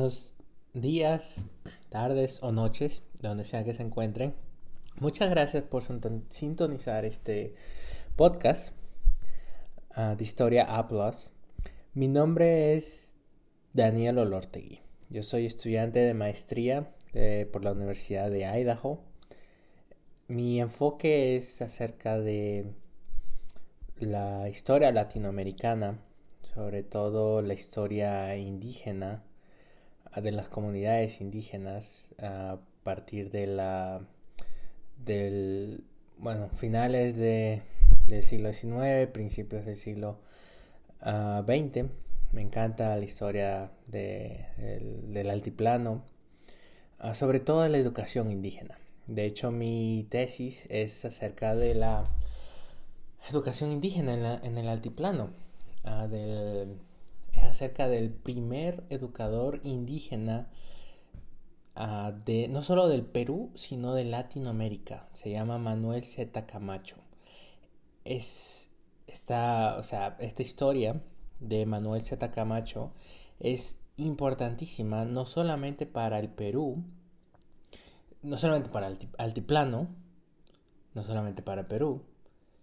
Buenos días, tardes o noches, donde sea que se encuentren. Muchas gracias por sintonizar este podcast de Historia A+. Mi nombre es Daniel Olortegui. Yo soy estudiante de maestría por la Universidad de Idaho. Mi enfoque es acerca de la historia latinoamericana, sobre todo la historia indígena, de las comunidades indígenas a partir de finales del siglo XIX, principios del siglo XX. Me encanta la historia del altiplano, sobre todo la educación indígena. De hecho, mi tesis es acerca de la educación indígena en el altiplano. Es acerca del primer educador indígena no solo del Perú, sino de Latinoamérica. Se llama Manuel Z. Camacho. Esta historia de Manuel Z. Camacho es importantísima no solamente para el Perú, no solamente para el altiplano, no solamente para Perú,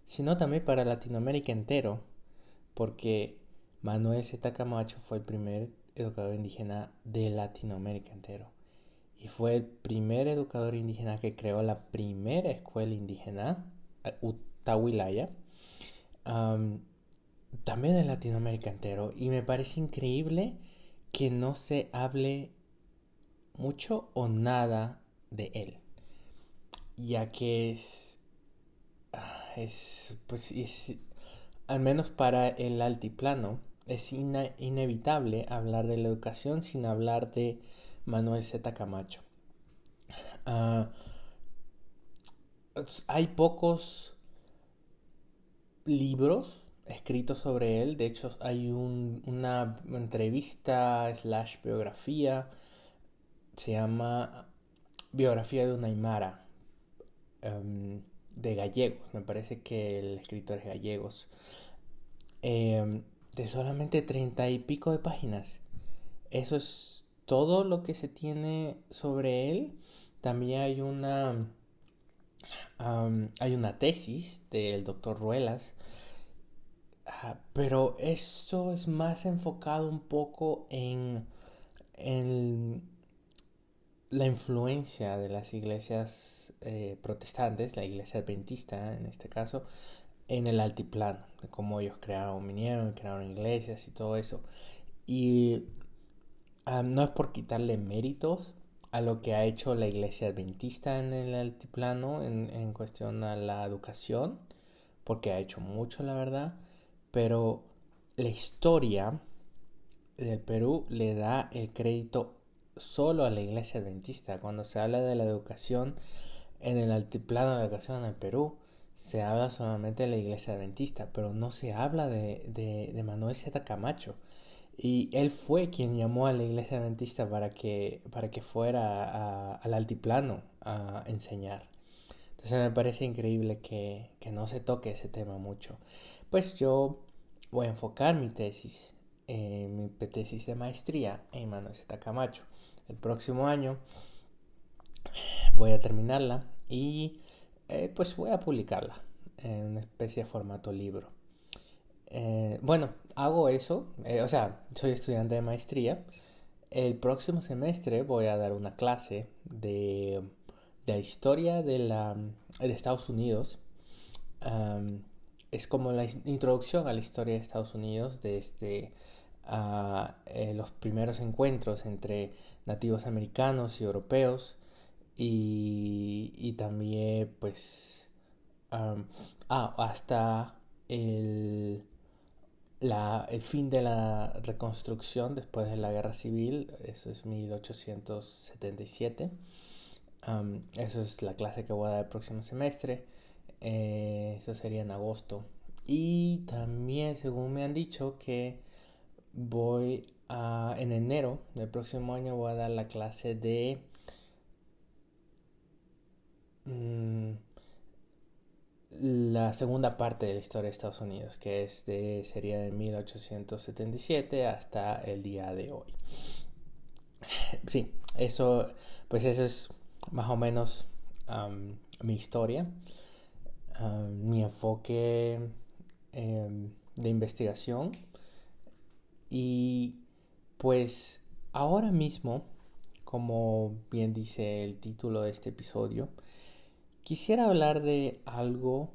sino también para Latinoamérica entero, porque Manuel Z. Camacho fue el primer educador indígena de Latinoamérica entero. Y fue el primer educador indígena que creó la primera escuela indígena, Utahuilaya, también en Latinoamérica entero. Y me parece increíble que no se hable mucho o nada de él, ya que al menos para el altiplano, es inevitable hablar de la educación sin hablar de Manuel Z. Camacho. Uh, Hay pocos libros escritos sobre él. De hecho, hay una entrevista slash biografía. Se llama Biografía de un Aymara, de gallegos. Me parece que el escritor es gallegos. De solamente 30 y pico de páginas. Eso es todo lo que se tiene sobre él. También hay una tesis del doctor Ruelas, pero eso es más enfocado un poco en la influencia de las iglesias protestantes, la iglesia adventista en este caso, en el altiplano, de cómo ellos vinieron, crearon iglesias y todo eso. Y no es por quitarle méritos a lo que ha hecho la iglesia adventista en el altiplano en cuestión a la educación, porque ha hecho mucho, la verdad, pero la historia del Perú le da el crédito solo a la iglesia adventista. Cuando se habla de la educación en el altiplano, de la educación en el Perú, se habla solamente de la iglesia adventista, pero no se habla de Manuel Z. Camacho. Y él fue quien llamó a la iglesia adventista para que fuera al altiplano a enseñar. Entonces me parece increíble que no se toque ese tema mucho. Pues yo voy a enfocar mi tesis de maestría en Manuel Z. Camacho. El próximo año voy a terminarla y pues voy a publicarla en una especie de formato libro. Bueno, hago eso, soy estudiante de maestría. El próximo semestre voy a dar una clase de la historia de Estados Unidos. Um, es como la introducción a la historia de Estados Unidos desde los primeros encuentros entre nativos americanos y europeos y también pues hasta el, el fin de la reconstrucción después de la guerra civil. Eso es 1877. Eso es la clase que voy a dar el próximo semestre. Eso sería en agosto. Y también, según me han dicho, que en enero del próximo año voy a dar la clase de la segunda parte de la historia de Estados Unidos, que sería de 1877 hasta el día de hoy. sí, eso es más o menos mi historia, mi enfoque de investigación. Y pues ahora mismo, como bien dice el título de este episodio, quisiera hablar de algo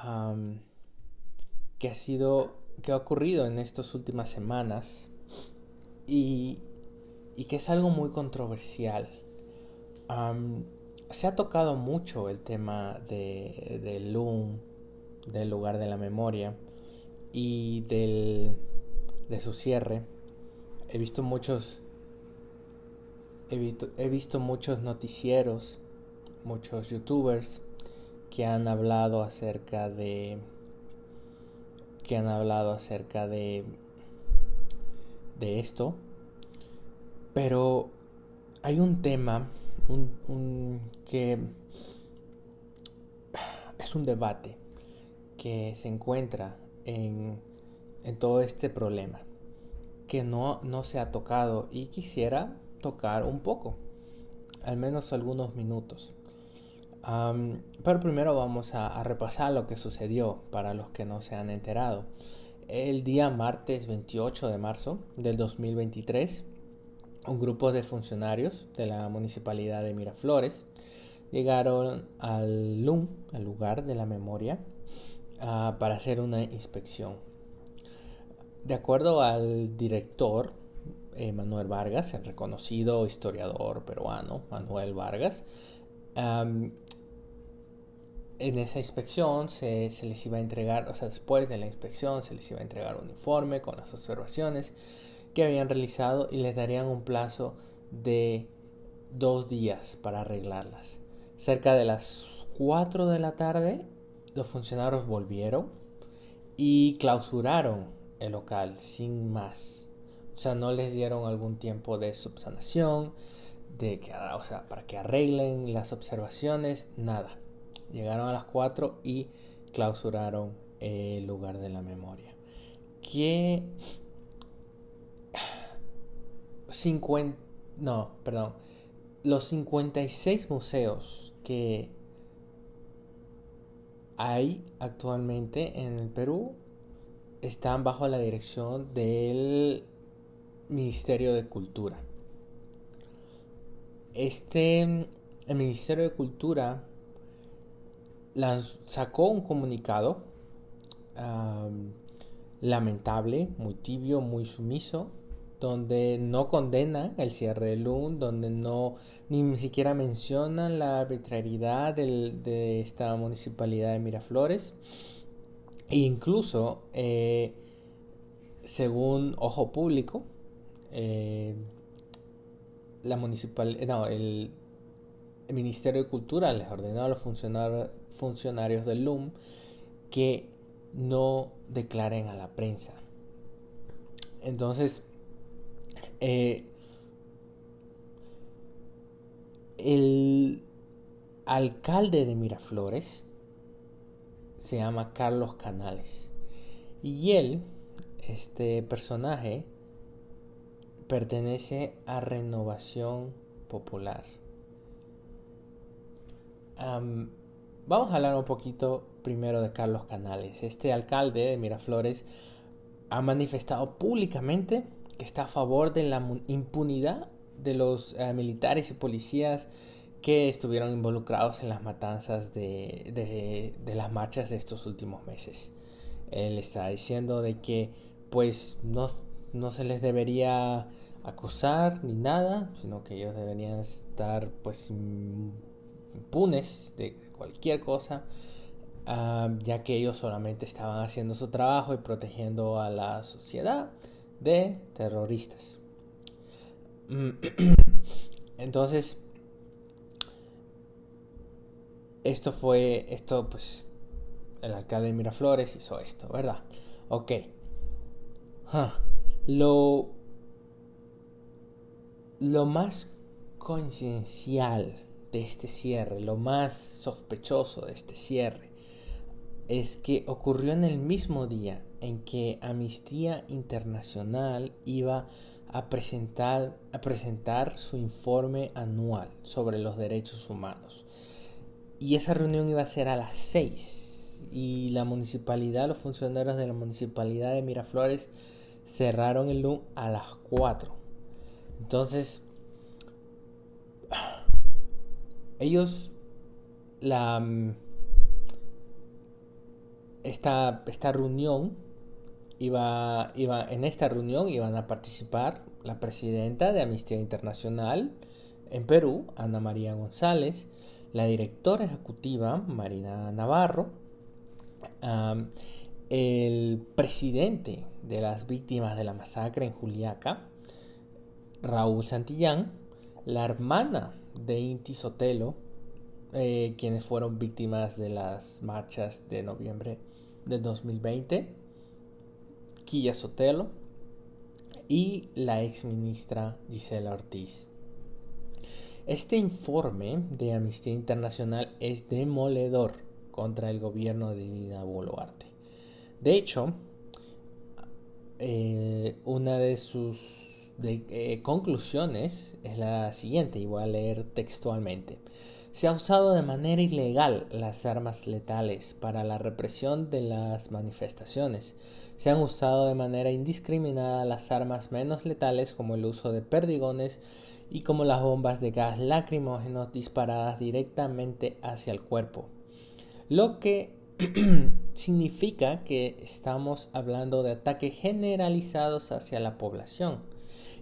um, que ha ocurrido en estas últimas semanas y, y que es algo muy controversial. Um, Se ha tocado mucho el tema del LUM, del lugar de la memoria y de su cierre. He visto muchos, he visto muchos noticieros, muchos youtubers que han hablado acerca de que han hablado acerca de esto, pero hay un tema que es un debate que se encuentra en todo este problema que no se ha tocado y quisiera tocar un poco, al menos algunos minutos. Pero primero vamos a repasar lo que sucedió para los que no se han enterado. El día martes 28 de marzo del 2023, un grupo de funcionarios de la municipalidad de Miraflores llegaron al LUM, al lugar de la memoria, para hacer una inspección. De acuerdo al director Manuel Vargas, el reconocido historiador peruano Manuel Vargas, en esa inspección se les iba a entregar, o sea, después de la inspección se les iba a entregar un informe con las observaciones que habían realizado y les darían un plazo de 2 días para arreglarlas. Cerca de las 4 de la tarde, los funcionarios volvieron y clausuraron el local sin más. O sea, no les dieron algún tiempo de subsanación, o sea, para que arreglen las observaciones, nada. Llegaron a las 4 y clausuraron el lugar de la memoria. Que 50, no, perdón, los 56 museos que hay actualmente en el Perú están bajo la dirección del Ministerio de Cultura. El Ministerio de Cultura sacó un comunicado lamentable, muy tibio, muy sumiso, donde no condena el cierre del LUM, donde ni siquiera mencionan la arbitrariedad de esta municipalidad de Miraflores. E incluso, según Ojo Público, el Ministerio de Cultura les ordenó a los funcionarios del LUM que no declaren a la prensa. Entonces, el alcalde de Miraflores se llama Carlos Canales y él, este personaje, pertenece a Renovación Popular. Vamos a hablar un poquito primero de Carlos Canales. Este alcalde de Miraflores ha manifestado públicamente que está a favor de la impunidad de los militares y policías que estuvieron involucrados en las matanzas de las marchas de estos últimos meses. Él está diciendo de que pues no se les debería acusar ni nada, sino que ellos deberían estar pues impunes de cualquier cosa, ya que ellos solamente estaban haciendo su trabajo y protegiendo a la sociedad de terroristas. Entonces, pues, el alcalde de Miraflores hizo esto, ¿verdad? Ok. Lo más coincidencial de este cierre, lo más sospechoso de este cierre, es que ocurrió en el mismo día en que Amnistía Internacional iba a presentar su informe anual sobre los derechos humanos. Y esa reunión iba a ser a las 6. Y los funcionarios de la municipalidad de Miraflores cerraron el LUM a las 4. Entonces, ellos, la, esta reunión en esta reunión iban a participar la presidenta de Amnistía Internacional en Perú, Ana María González, la directora ejecutiva, Marina Navarro, el presidente de las víctimas de la masacre en Juliaca, Raúl Santillán, la hermana de Inti Sotelo, quienes fueron víctimas de las marchas de noviembre del 2020, Quilla Sotelo, y la ex ministra Gisela Ortiz. Este informe de Amnistía Internacional es demoledor contra el gobierno de Dina Boluarte. De hecho, una de sus conclusiones es la siguiente, y voy a leer textualmente. Se ha usado de manera ilegal las armas letales para la represión de las manifestaciones. Se han usado de manera indiscriminada las armas menos letales como el uso de perdigones y como las bombas de gas lacrimógeno disparadas directamente hacia el cuerpo. Lo que significa que estamos hablando de ataques generalizados hacia la población.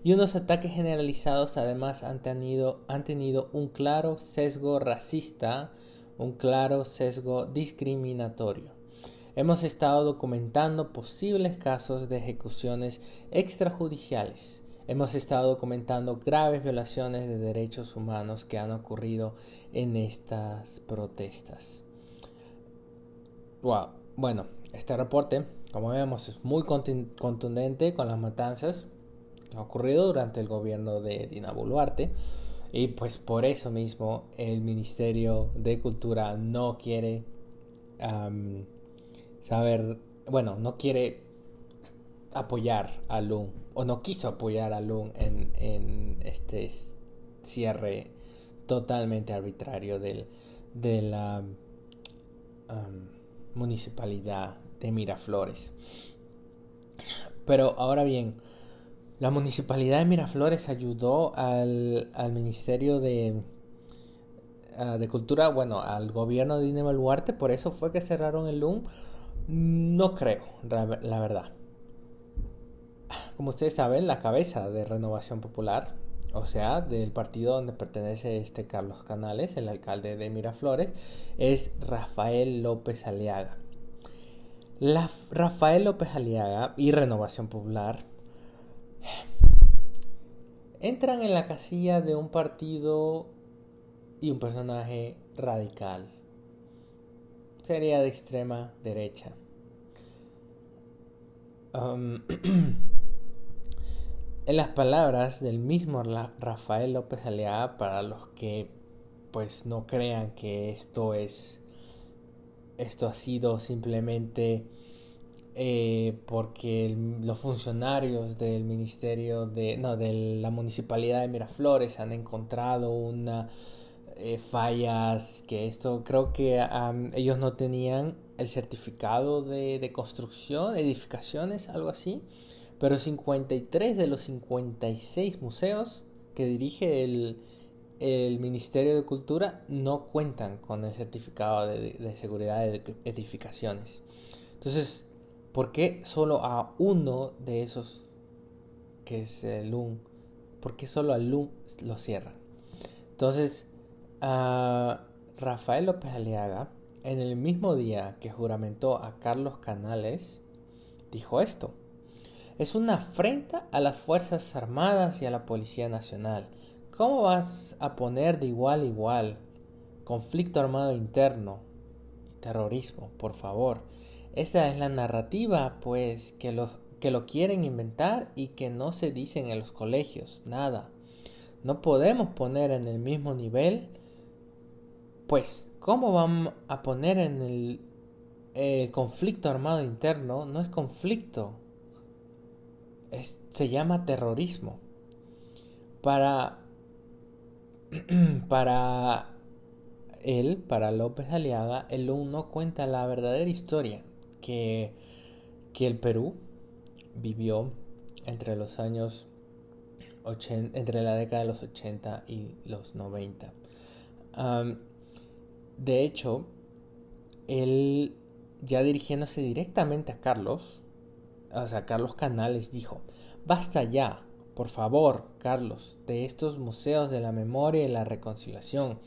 Y unos ataques generalizados además han tenido un claro sesgo racista, un claro sesgo discriminatorio. Hemos estado documentando posibles casos de ejecuciones extrajudiciales. Hemos estado documentando graves violaciones de derechos humanos que han ocurrido en estas protestas. Wow. Bueno, este reporte, como vemos, es muy contundente con las matanzas que han ocurrido durante el gobierno de Dina Boluarte, y pues por eso mismo el Ministerio de Cultura no quiere no quiere apoyar a LUM, o no quiso apoyar a LUM en este cierre totalmente arbitrario de la municipalidad de Miraflores. Pero ahora bien, la municipalidad de Miraflores ayudó al Ministerio de Cultura, al gobierno de Dina Boluarte, por eso fue que cerraron el LUM. No creo, la verdad. Como ustedes saben, la cabeza de Renovación Popular, o sea, del partido donde pertenece Carlos Canales, el alcalde de Miraflores, es Rafael López Aliaga. Rafael López Aliaga y Renovación Popular entran en la casilla de un partido y un personaje radical. Sería de extrema derecha. En las palabras del mismo Rafael López Aliaga, para los que pues no crean que esto ha sido simplemente porque los funcionarios del ministerio de la municipalidad de Miraflores han encontrado fallas, que esto creo que ellos no tenían el certificado de construcción, edificaciones, algo así, pero 53 de los 56 museos que dirige el Ministerio de Cultura no cuentan con el certificado de seguridad de edificaciones. Entonces, ¿por qué solo a uno de esos, que es el LUM, por qué solo al LUM lo cierran? Entonces, Rafael López Aliaga, en el mismo día que juramentó a Carlos Canales, dijo esto: es una afrenta a las Fuerzas Armadas y a la Policía Nacional. ¿Cómo vas a poner de igual a igual conflicto armado interno y terrorismo? Por favor. Esa es la narrativa, pues, que lo quieren inventar y que no se dicen en los colegios. Nada. No podemos poner en el mismo nivel. Pues, ¿cómo vamos a poner en el conflicto armado interno? No es conflicto. Se llama terrorismo. Para, para para López Aliaga, el LUN no cuenta la verdadera historia que, que el Perú vivió entre los años 80, entre la década de los 80 y los 90. Um, de hecho, él, ya dirigiéndose directamente a Carlos, o sea, Carlos Canales dijo: basta ya, por favor, Carlos, de estos museos de la memoria y la reconciliación,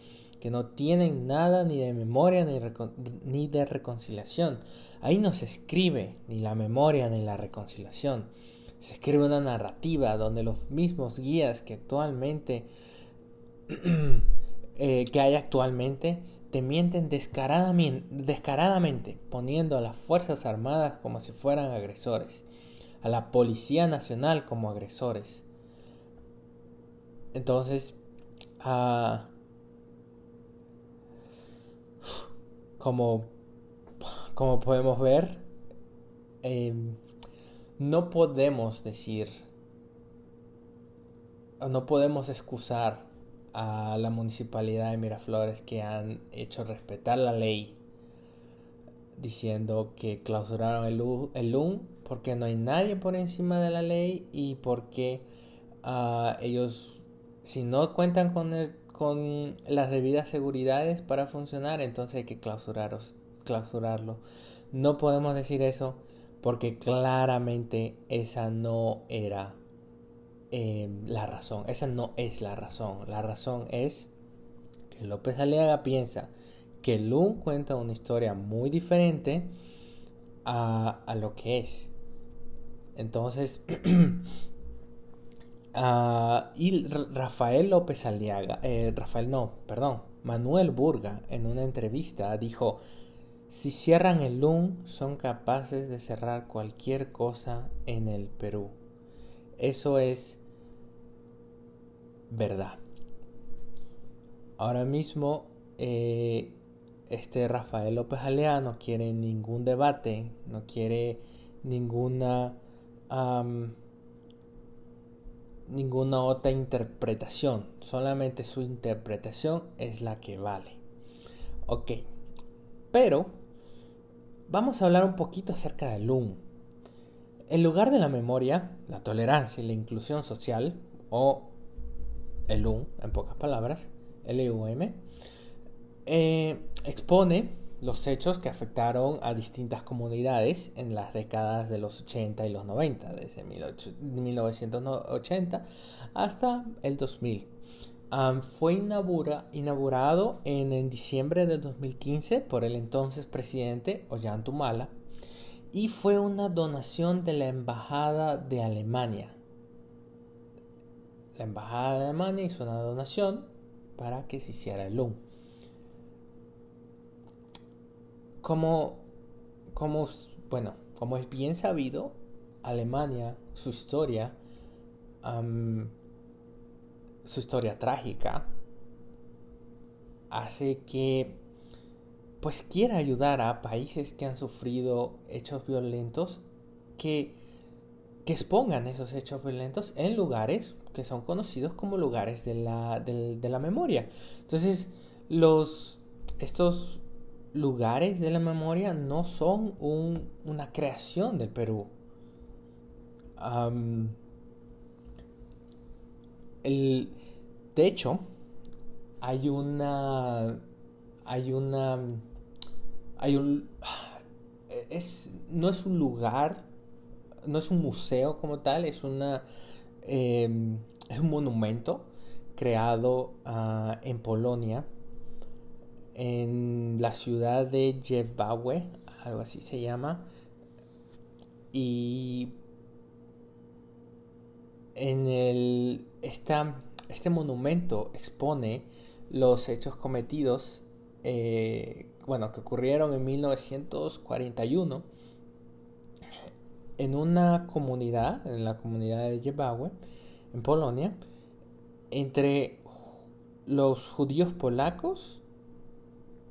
que no tienen nada ni de memoria ni de reconciliación. Ahí no se escribe ni la memoria ni la reconciliación. Se escribe una narrativa donde los mismos guías que hay actualmente te mienten descaradamente, poniendo a las Fuerzas Armadas como si fueran agresores, a la Policía Nacional como agresores. Entonces, uh, como, como podemos ver, eh, no podemos decir, no podemos excusar a la municipalidad de Miraflores, que han hecho respetar la ley, diciendo que clausuraron el LUN porque no hay nadie por encima de la ley y porque ellos, si no cuentan con las debidas seguridades para funcionar, entonces hay que clausurarlo. No podemos decir eso porque claramente esa no era la razón. Esa no es la razón. La razón es que López Aliaga piensa que LUN cuenta una historia muy diferente a lo que es. Entonces, y Rafael López Aliaga, Manuel Burga, en una entrevista dijo: si cierran el LUN, son capaces de cerrar cualquier cosa en el Perú. Eso es verdad. Ahora mismo, Rafael López Aliaga no quiere ningún debate, no quiere ninguna um, ninguna otra interpretación, solamente su interpretación es la que vale. Ok, pero vamos a hablar un poquito acerca del LUM. El lugar de la memoria, la tolerancia y la inclusión social, o el LUM, en pocas palabras, LUM, expone los hechos que afectaron a distintas comunidades en las décadas de los 80 y los 90, desde 1980 hasta el 2000. Fue inaugurado en diciembre del 2015 por el entonces presidente Ollanta y fue una donación de la Embajada de Alemania. La Embajada de Alemania hizo una donación para que se hiciera el LUM. Como, como es bien sabido, Alemania, su historia trágica, hace que pues quiera ayudar a países que han sufrido hechos violentos, que, que expongan esos hechos violentos en lugares que son conocidos como lugares de la memoria. Entonces, estos lugares de la memoria no son una creación del Perú. Um, el, de hecho, hay una. Hay una. Hay un. No es un lugar, no es un museo como tal, es un monumento creado en Polonia, en la ciudad de Jewabę, algo así se llama, y este monumento expone los hechos cometidos, que ocurrieron en 1941 en una comunidad, en la comunidad de Jewabę, en Polonia, entre los judíos polacos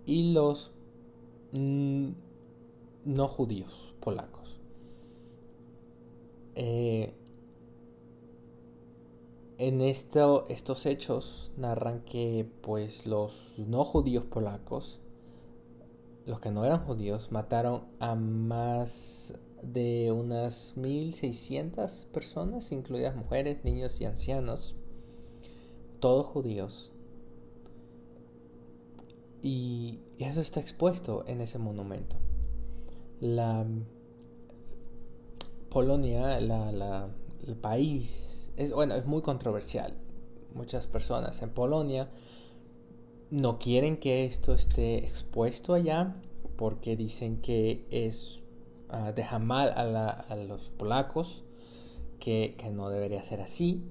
y los no judíos polacos. estos hechos narran que pues los no judíos polacos, los que no eran judíos, mataron a más de unas 1.600 personas, incluidas mujeres, niños y ancianos, todos judíos. Y eso está expuesto en ese monumento. La Polonia, el país, es muy controversial. Muchas personas en Polonia no quieren que esto esté expuesto allá porque dicen que deja mal a los polacos, que no debería ser así,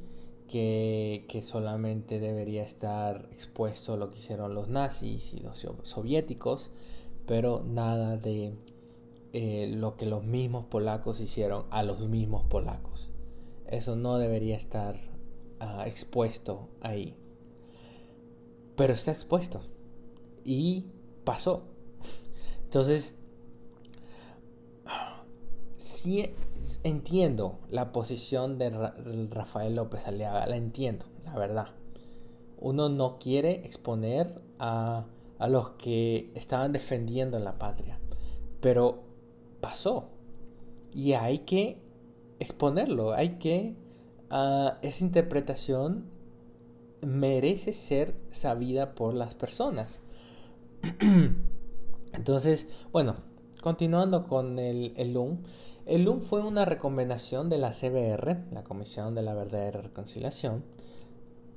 que solamente debería estar expuesto lo que hicieron los nazis y los soviéticos, pero nada de lo que los mismos polacos hicieron a los mismos polacos. Eso no debería estar expuesto ahí. Pero está expuesto. Y pasó. Entonces, sí entiendo la posición de Rafael López Aliaga. La entiendo, la verdad. Uno no quiere exponer a los que estaban defendiendo la patria. Pero pasó. Y hay que exponerlo. Esa interpretación merece ser sabida por las personas. Entonces, bueno, continuando con el LUN. El LUN fue una recomendación de la CBR, la Comisión de la Verdadera Reconciliación.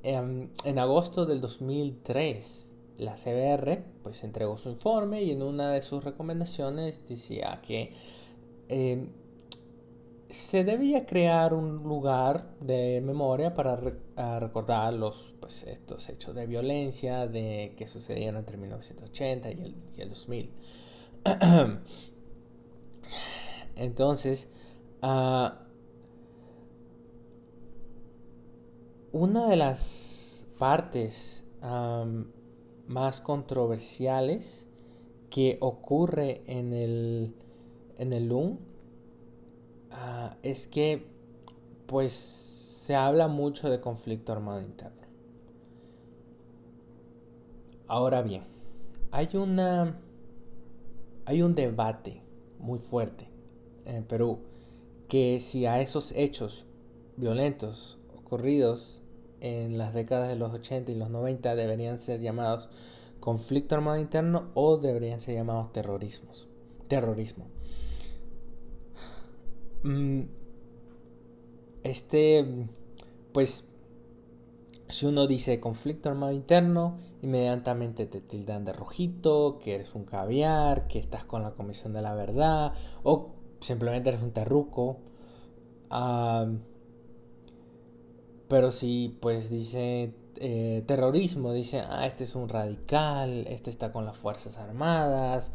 En agosto del 2003, la CBR pues entregó su informe y en una de sus recomendaciones decía que se debía crear un lugar de memoria para recordar estos hechos de violencia que sucedieron entre 1980 y el 2000. Entonces, una de las partes más controversiales que ocurre en el LUN es que pues se habla mucho de conflicto armado interno. Ahora bien, hay un debate muy fuerte en Perú que si a esos hechos violentos ocurridos en las décadas de los 80 y los 90 deberían ser llamados conflicto armado interno o deberían ser llamados terrorismo. Pues si uno dice conflicto armado interno, inmediatamente te tildan de rojito, que eres un caviar, que estás con la Comisión de la Verdad, o simplemente eres un terruco. Pero si pues dice terrorismo, dice, este es un radical, este está con las Fuerzas Armadas,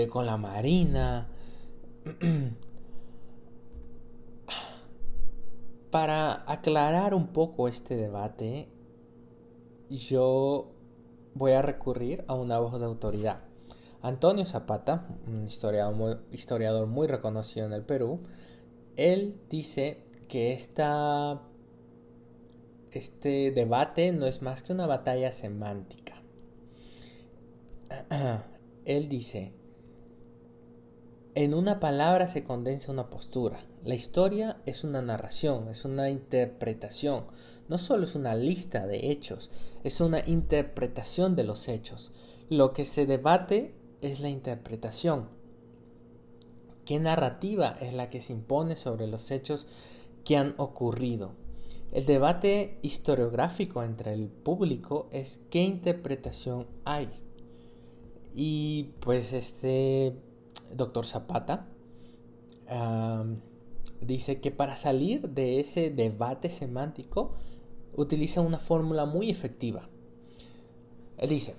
con la Marina. Para aclarar un poco este debate, yo voy a recurrir a una voz de autoridad. Antonio Zapata, un historiador muy reconocido en el Perú, él dice que este debate no es más que una batalla semántica. Él dice, en una palabra se condensa una postura. La historia es una narración, es una interpretación. No solo es una lista de hechos, es una interpretación de los hechos. Lo que se debate es la interpretación. ¿Qué narrativa es la que se impone sobre los hechos que han ocurrido? El debate historiográfico entre el público es qué interpretación hay. Y pues doctor Zapata dice que para salir de ese debate semántico utiliza una fórmula muy efectiva. Él dice,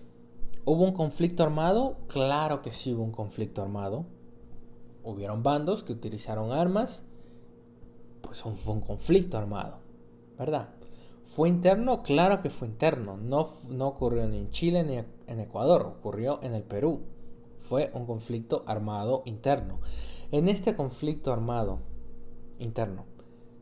¿hubo un conflicto armado? Claro que sí hubo un conflicto armado. Hubieron bandos que utilizaron armas, pues fue un conflicto armado, ¿verdad? ¿Fue interno? Claro que fue interno. No ocurrió ni en Chile ni en Ecuador, ocurrió en el Perú. Fue un conflicto armado interno. En este conflicto armado interno,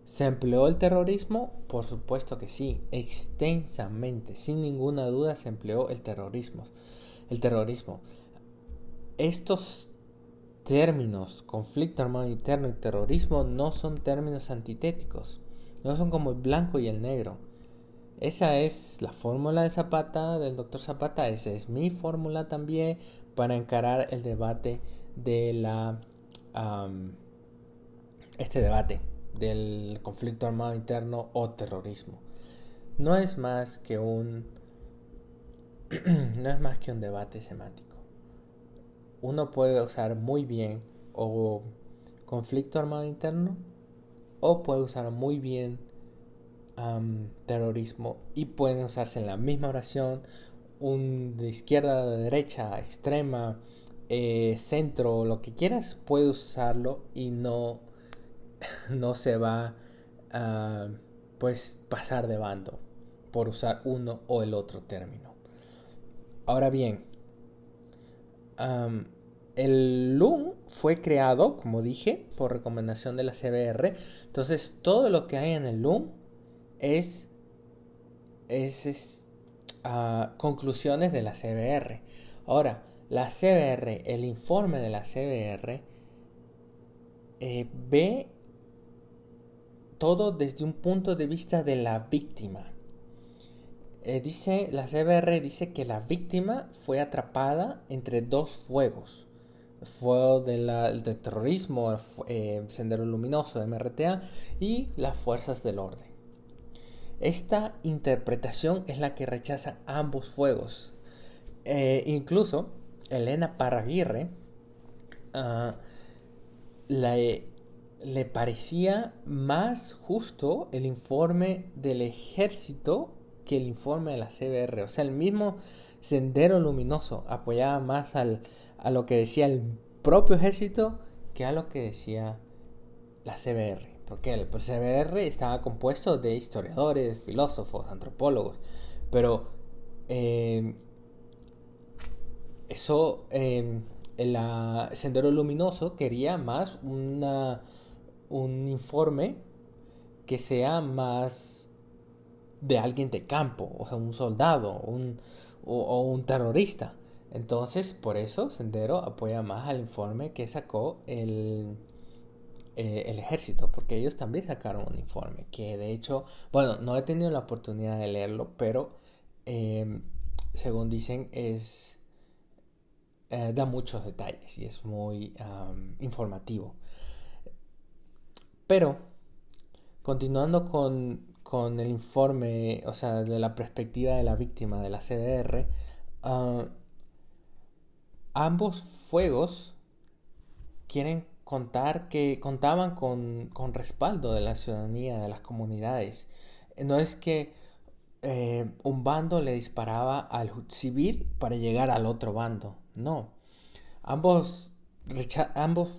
¿Se empleó el terrorismo? Por supuesto que sí, extensamente, sin ninguna duda se empleó el terrorismo. El terrorismo. Estos términos, conflicto armado interno y terrorismo, no son términos antitéticos, no son como el blanco y el negro. Esa es la fórmula de Zapata, del doctor Zapata, esa es mi fórmula también para encarar el debate de um, este debate del conflicto armado interno o terrorismo. No es más que un no es más que un debate semántico. Uno puede usar muy bien o conflicto armado interno o puede usar muy bien terrorismo y pueden usarse en la misma oración, un de izquierda, de derecha, extrema, centro, lo que quieras, puede usarlo y no se va a pues pasar de bando por usar uno o el otro término. Ahora bien, um, el LUN fue creado, como dije, por recomendación de la CBR. Entonces, todo lo que hay en el LUN es, conclusiones de la CBR. Ahora, la CBR, el informe de la CBR, ve todo desde un punto de vista de la víctima. La CBR dice que la víctima fue atrapada entre dos fuegos. El fuego del terrorismo, Sendero Luminoso, MRTA, y las fuerzas del orden. Esta interpretación es la que rechaza ambos fuegos. Incluso Elena Parraguirre uh, le parecía más justo el informe del ejército que el informe de la CBR. O sea, el mismo Sendero Luminoso apoyaba más a lo que decía el propio ejército que a lo que decía la CBR. Porque el CBR estaba compuesto de historiadores, filósofos, antropólogos. Pero eso, el Sendero Luminoso quería más un informe que sea más de alguien de campo, o sea, un soldado, o un terrorista. Entonces, por eso Sendero apoya más al informe que sacó el ejército, porque ellos también sacaron un informe, que de hecho, bueno, no he tenido la oportunidad de leerlo, pero según dicen da muchos detalles y es muy informativo. Pero, continuando con el informe, o sea, de la perspectiva de la víctima de la CDR, ambos fuegos quieren contar que contaban con respaldo de la ciudadanía, de las comunidades. No es que un bando le disparaba al civil para llegar al otro bando, no. Ambos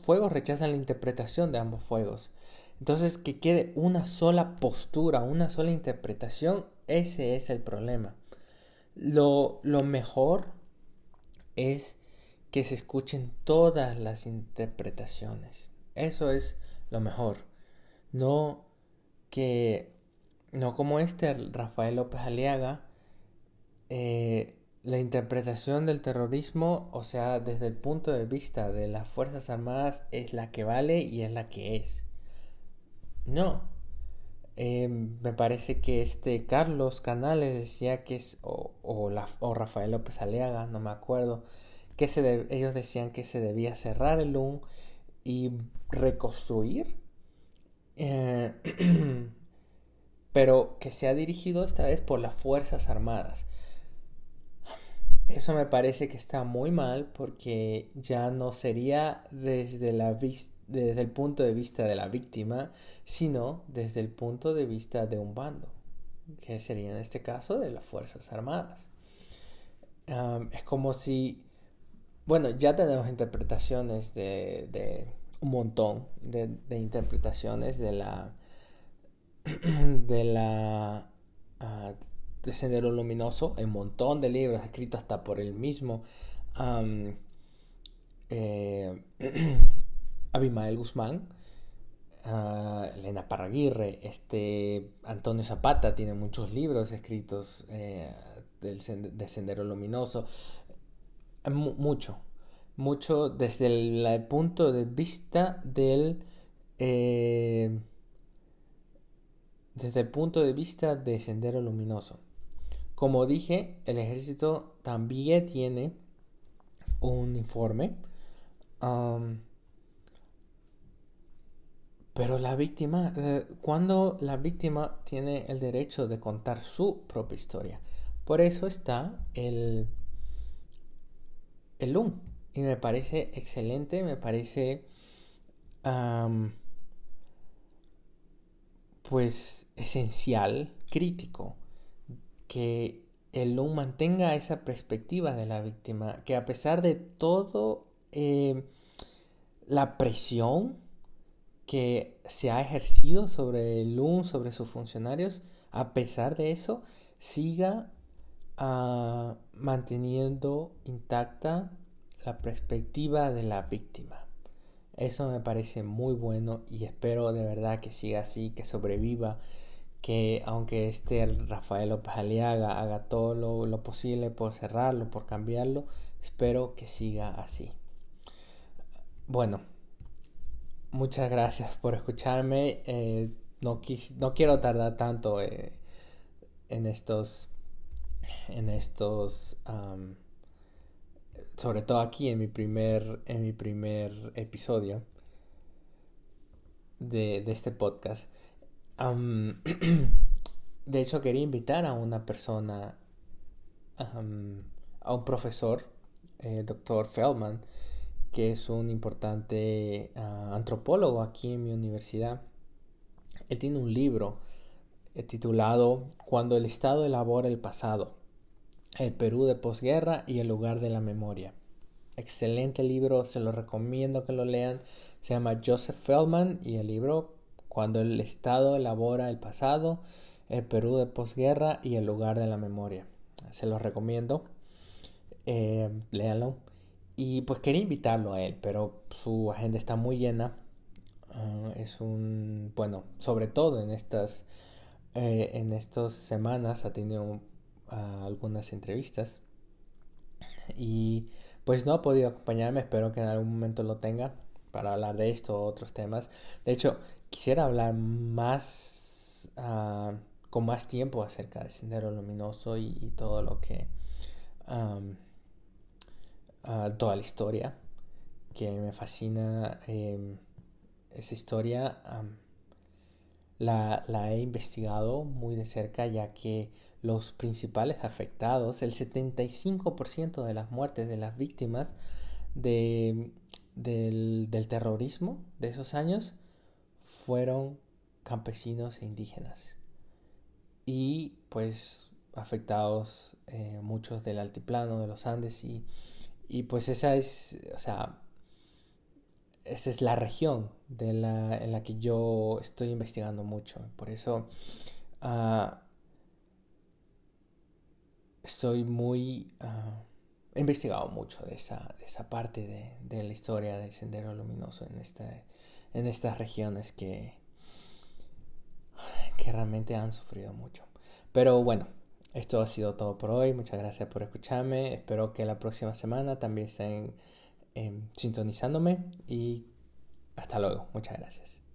fuegos rechazan la interpretación de ambos fuegos. Entonces, que quede una sola postura, una sola interpretación, ese es el problema. Lo mejor es que se escuchen todas las interpretaciones. Eso es lo mejor. No que, no como Rafael López Aliaga, la interpretación del terrorismo, o sea, desde el punto de vista de las Fuerzas Armadas, es la que vale y es la que es. No. Me parece que Carlos Canales decía que es, o Rafael López Aliaga, no me acuerdo, que ellos decían que se debía cerrar el LUN y reconstruir, eh, pero que se ha dirigido esta vez por las Fuerzas Armadas. Eso me parece que está muy mal porque ya no sería desde el punto de vista de la víctima, sino desde el punto de vista de un bando, que sería en este caso de las Fuerzas Armadas. Es como si, bueno, ya tenemos interpretaciones de un montón de interpretaciones de la de Sendero Luminoso. Hay un montón de libros escritos hasta por el mismo um, eh, Abimael Guzmán, Elena Parraguirre, Antonio Zapata tiene muchos libros escritos de Sendero Luminoso. Mucho, mucho desde el punto de vista eh, desde el punto de vista de Sendero Luminoso. Como dije, el ejército también tiene un informe, um, pero cuando la víctima tiene el derecho de contar su propia historia. Por eso está el LUM. Y me parece excelente, me parece um, pues esencial, crítico, que el LUM mantenga esa perspectiva de la víctima, que a pesar de todo la presión que se ha ejercido sobre el LUM, sobre sus funcionarios, a pesar de eso, siga manteniendo intacta la perspectiva de la víctima. Eso me parece muy bueno y espero de verdad que siga así, que sobreviva, que aunque Rafael López Aliaga haga todo lo posible por cerrarlo, por cambiarlo, espero que siga así. Bueno, muchas gracias por escucharme. No quiero tardar tanto en estos, sobre todo aquí en mi primer episodio de este podcast. Um, de hecho, quería invitar a una persona, a un profesor, el doctor Feldman, que es un importante antropólogo aquí en mi universidad. Él tiene un libro titulado Cuando el Estado elabora el pasado, el Perú de posguerra y el lugar de la memoria. Excelente libro, se lo recomiendo que lo lean. Se llama Joseph Feldman y el libro Cuando el Estado elabora el pasado, el Perú de posguerra y el lugar de la memoria. Se lo recomiendo, léanlo. Y pues quería invitarlo a él, pero su agenda está muy llena. Bueno, sobre todo en estas semanas ha tenido algunas entrevistas y pues no ha podido acompañarme. Espero que en algún momento lo tenga para hablar de esto o otros temas. De hecho, quisiera hablar más con más tiempo acerca de Sendero Luminoso y todo lo que um, toda la historia que me fascina. Esa historia la he investigado muy de cerca, ya que los principales afectados, el 75% de las muertes de las víctimas de, del terrorismo de esos años fueron campesinos e indígenas. Y pues afectados muchos del altiplano, de los Andes, y pues o sea, esa es la región en la que yo estoy investigando mucho. Por eso uh, estoy he investigado mucho de esa parte de la historia del Sendero Luminoso en estas regiones que realmente han sufrido mucho. Pero bueno, esto ha sido todo por hoy. Muchas gracias por escucharme. Espero que la próxima semana también estén sintonizándome y hasta luego. Muchas gracias.